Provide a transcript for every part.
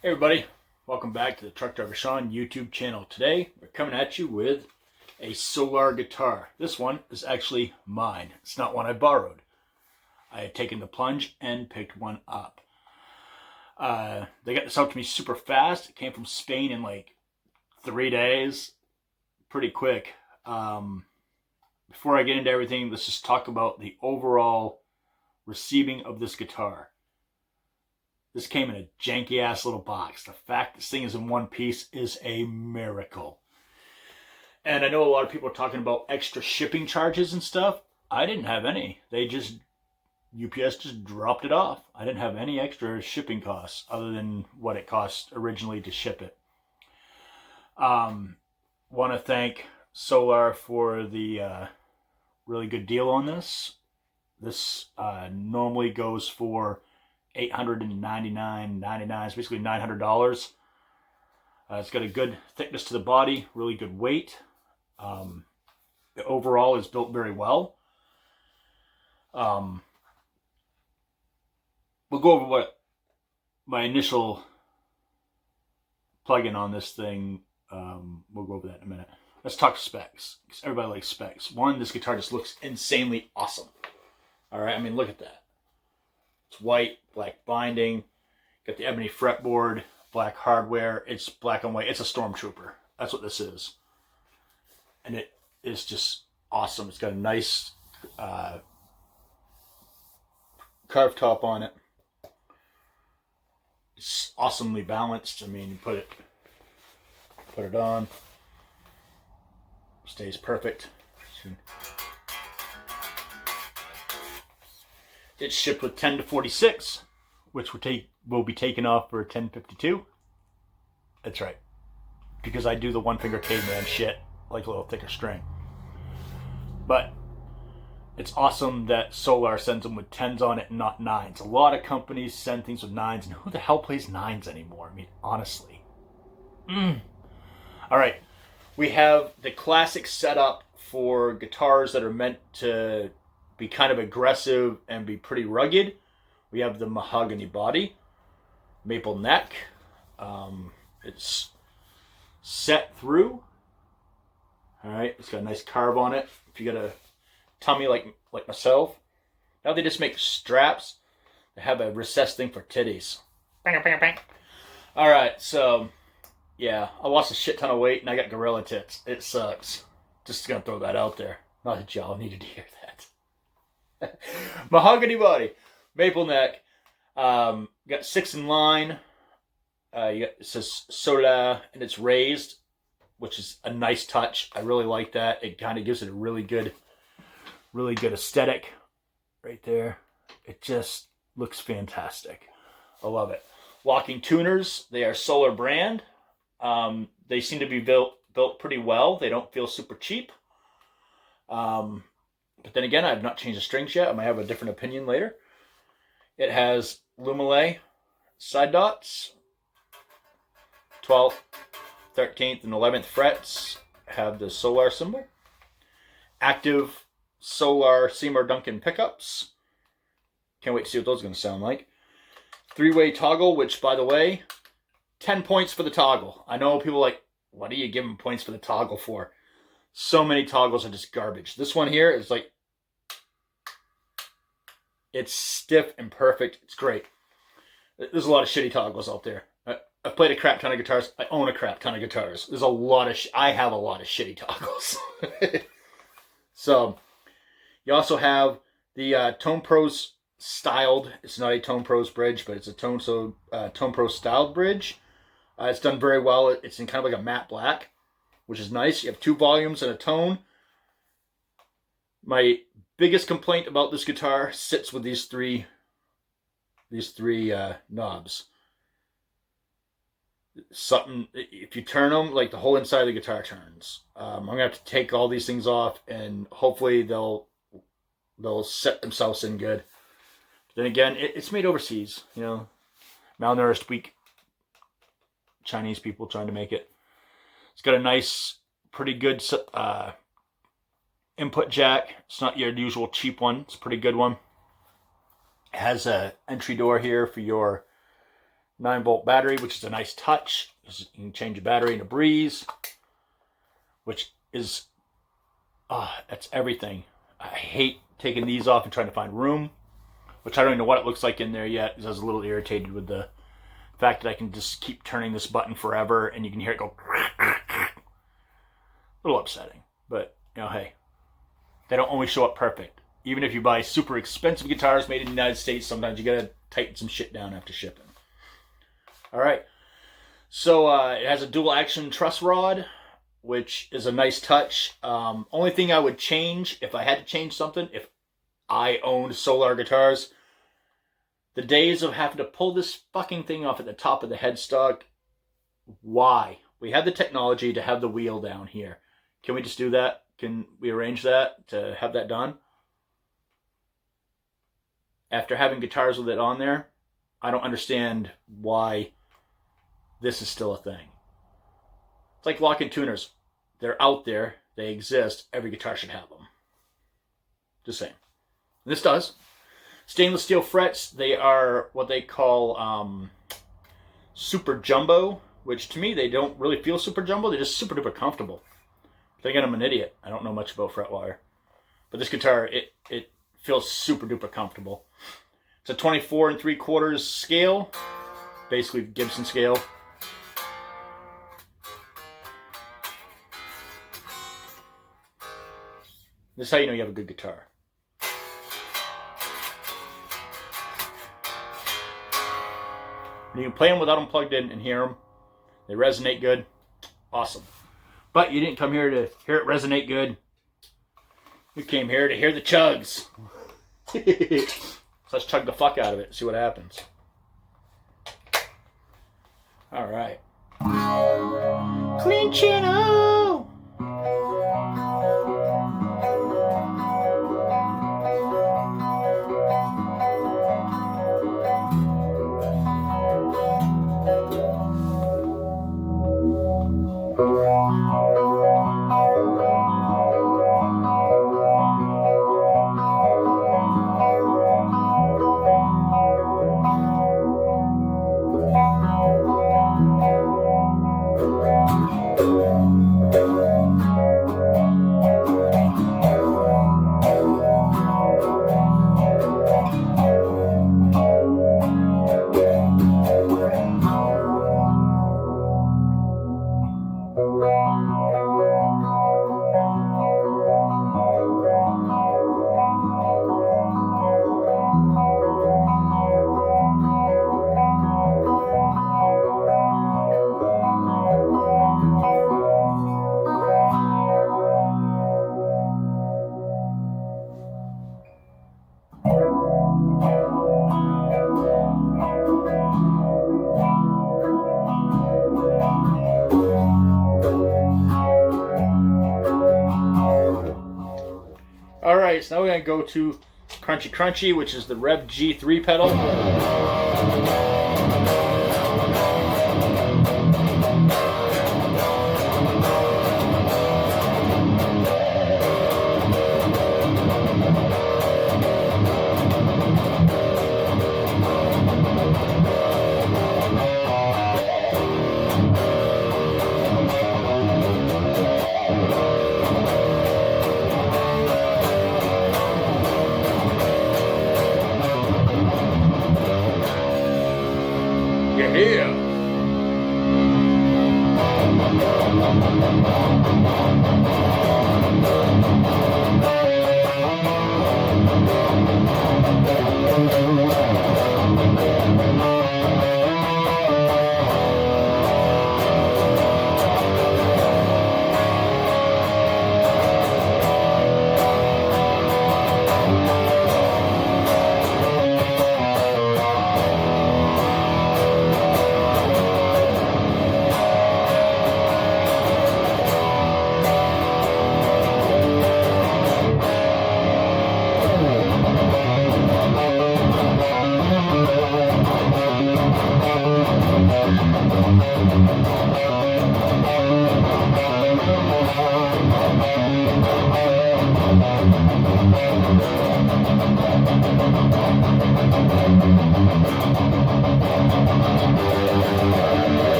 Hey everybody, welcome back to the Truck Driver Sean YouTube channel. Today we're coming at you with a Solar guitar. This one is actually mine. It's not one I borrowed. I had taken the plunge and picked one up. They got this out to me super fast. It came from Spain in like 3 days. Pretty quick. Before I get into everything, let's just talk about the overall receiving of this guitar. This came in a janky ass little box. The fact this thing is in one piece is a miracle. And I know a lot of people are talking about extra shipping charges and stuff. I didn't have any. UPS just dropped it off. I didn't have any extra shipping costs other than what it cost originally to ship it. Want to thank Solar for the really good deal on this. This normally goes for $899.99. It's basically $900. It's got a good thickness to the body, really good weight. The overall is built very well. We'll go over what my initial plug-in on this thing. We'll go over that in a minute. Let's talk specs, because everybody likes specs. One, this guitar just looks insanely awesome. All right, I mean, look at that. It's white, black binding, got the ebony fretboard, black hardware. It's black and white. It's a Stormtrooper. That's what this is. And it is just awesome. It's got a nice carved top on it. It's awesomely balanced. I mean, you put it on, stays perfect. It's shipped with 10 to 46, which will be taken off for 1052. That's right, because I do the one finger caveman shit, like a little thicker string. But it's awesome that Solar sends them with 10s on it and not 9s. A lot of companies send things with 9s, and who the hell plays 9s anymore? I mean, honestly. All right, we have the classic setup for guitars that are meant to be kind of aggressive and be pretty rugged. We have the mahogany body, maple neck. It's set through. All right, it's got a nice carve on it. If you got a tummy like myself, now they just make straps. They have a recessed thing for titties. Bang, bang, bang. All right, so yeah, I lost a shit ton of weight and I got gorilla tits. It sucks. Just gonna throw that out there. Not that y'all needed to hear that. Mahogany body, maple neck. Got 6 in line. It says Solar and it's raised, which is a nice touch. I really like that. It kind of gives it a really good aesthetic right there. It just looks fantastic. I love it. Locking tuners, they are Solar brand. They seem to be built pretty well. They don't feel super cheap. But then again, I have not changed the strings yet. I might have a different opinion later. It has Lumile side dots. 12th, 13th, and 11th frets have the Solar symbol. Active Solar Seymour Duncan pickups. Can't wait to see what those are going to sound like. 3-way toggle, which, by the way, 10 points for the toggle. I know people are like, what are you giving points for the toggle for? So many toggles are just garbage. This one here is like, it's stiff and perfect. It's great. There's a lot of shitty toggles out there. I've played a crap ton of guitars. I own a crap ton of guitars. There's a lot of I have a lot of shitty toggles. So you also have the Tone Pros styled. It's not a Tone Pros bridge, but it's a Tone Pros styled bridge. It's done very well. It's in kind of like a matte black, which is nice. You have 2 volumes and a tone. My biggest complaint about this guitar sits with these three knobs. Something, if you turn them, like the whole inside of the guitar turns. I'm gonna have to take all these things off, and hopefully they'll set themselves in good. Then again, it's made overseas. You know, malnourished, weak Chinese people trying to make it. It's got a nice, pretty good input jack. It's not your usual cheap one. It's a pretty good one. It has an entry door here for your 9-volt battery, which is a nice touch. You can change your battery in a breeze, which is, that's everything. I hate taking these off and trying to find room, which I don't even know what it looks like in there yet, because I was a little irritated with the fact that I can just keep turning this button forever and you can hear it go. A little upsetting, but you know, hey, they don't always show up perfect. Even if you buy super expensive guitars made in the United States, sometimes you gotta tighten some shit down after shipping. All right, so it has a dual action truss rod, which is a nice touch. Only thing I would change, if I had to change something, if I owned Solar guitars, the days of having to pull this fucking thing off at the top of the headstock. Why? We have the technology to have the wheel down here. Can we just do that? Can we arrange that to have that done? After having guitars with it on there, I don't understand why this is still a thing. It's like lock-in tuners. They're out there. They exist. Every guitar should have them. Just saying. This does. Stainless steel frets. They are what they call super jumbo, which to me, they don't really feel super jumbo. They're just super duper comfortable. But again, I'm an idiot. I don't know much about fret wire. But this guitar, it feels super duper comfortable. It's a 24 3/4 scale. Basically Gibson scale. This is how you know you have a good guitar. You can play them without them plugged in and hear them. They resonate good. Awesome. But you didn't come here to hear it resonate good. You came here to hear the chugs. So let's chug the fuck out of it and see what happens. All right. Clean channel. Alright, so now we're going to go to Crunchy Crunchy, which is the Rev G3 pedal. Yeah.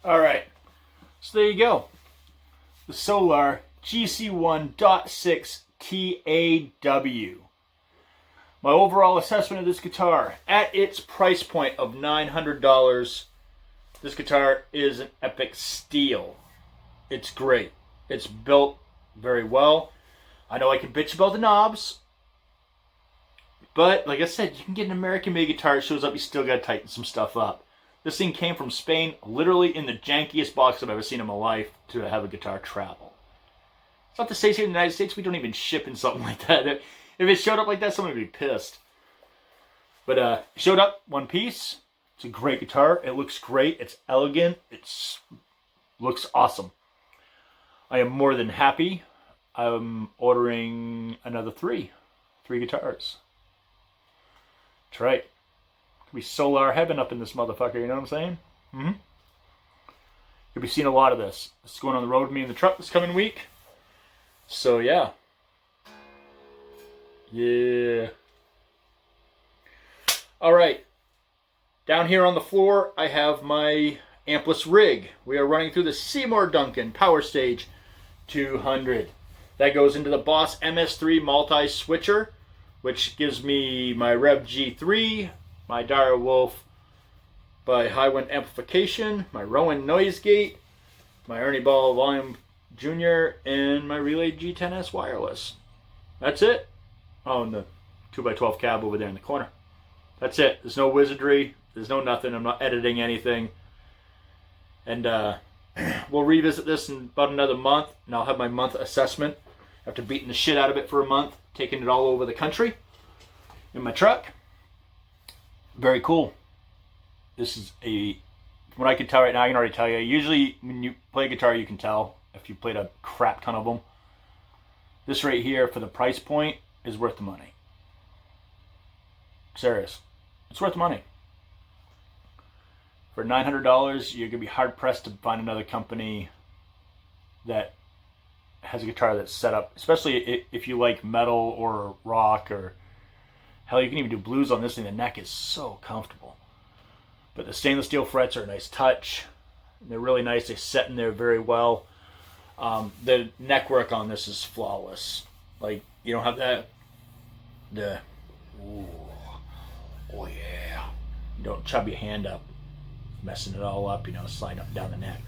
Alright, so there you go. The Solar GC1.6TAW. My overall assessment of this guitar, at its price point of $900, this guitar is an epic steal. It's great. It's built very well. I know I can bitch about the knobs, but like I said, you can get an American-made guitar. It shows up, you still got to tighten some stuff up. This thing came from Spain, literally in the jankiest box I've ever seen in my life to have a guitar travel. It's not to say here in the United States we don't even ship in something like that. If it showed up like that, someone would be pissed. But it showed up one piece. It's a great guitar. It looks great. It's elegant. It looks awesome. I am more than happy. I'm ordering another three guitars. That's right. Could be solar heaven up in this motherfucker, you know what I'm saying? Mm-hmm. You'll be seeing a lot of this. This is going on the road with me in the truck this coming week. So yeah. Yeah. Alright. Down here on the floor, I have my ampless rig. We are running through the Seymour Duncan Power Stage 200. That goes into the Boss MS3 multi-switcher, which gives me my Rev G3, my Dire Wolf by High Wind Amplification, my Rowan Noise Gate, my Ernie Ball Volume Jr., and my Relay G10S wireless. That's it. Oh, and the 2x12 cab over there in the corner. That's it. There's no wizardry. There's no nothing. I'm not editing anything. And we'll revisit this in about another month, and I'll have my month assessment after beating the shit out of it for a month, taking it all over the country in my truck. Very cool. This is from what I can tell right now, I can already tell you. Usually when you play guitar, you can tell if you played a crap ton of them. This right here, for the price point, is worth the money. Serious. It's worth the money. For $900, you're going to be hard-pressed to find another company that has a guitar that's set up, especially if you like metal or rock, or hell, you can even do blues on this thing. The neck is so comfortable. But the stainless steel frets are a nice touch. They're really nice. They set in there very well. The neck work on this is flawless. Like, you don't have that. Oh yeah. You don't chub your hand up, messing it all up, slide up down the neck.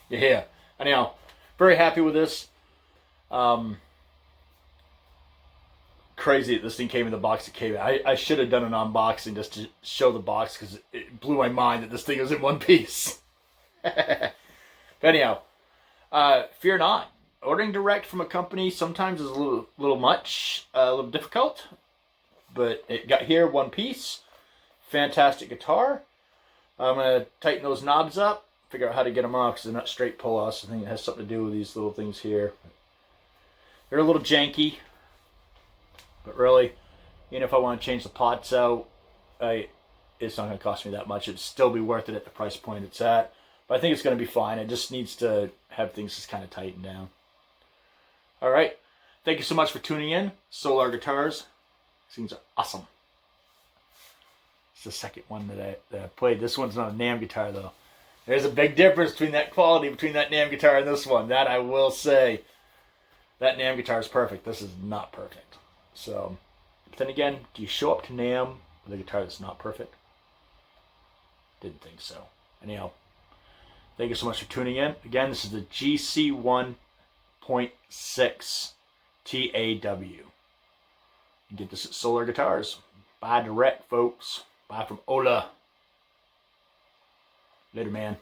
Yeah. Anyhow, very happy with this. Crazy that this thing came in the box it came in. I should have done an unboxing just to show the box, because it blew my mind that this thing was in one piece. But anyhow, fear not. Ordering direct from a company sometimes is a little much, a little difficult. But it got here one piece. Fantastic guitar. I'm going to tighten those knobs up, figure out how to get them off, because they're not straight pull-offs. I think it has something to do with these little things here. They're a little janky. But really, even if I want to change the pots out, it's not going to cost me that much. It'd still be worth it at the price point it's at. But I think it's going to be fine. It just needs to have things just kind of tightened down. Alright. Thank you so much for tuning in. Solar Guitars. These things are awesome. It's the second one that I played. This one's not a NAMM guitar, though. There's a big difference between that quality between that NAMM guitar and this one. That I will say. That NAMM guitar is perfect. This is not perfect. So, but then again, do you show up to NAMM with a guitar that's not perfect? Didn't think so. Anyhow, thank you so much for tuning in. Again, this is the GC1.6TAW. You can get this at Solar Guitars. Buy direct, folks. Buy from Ola. Later, man.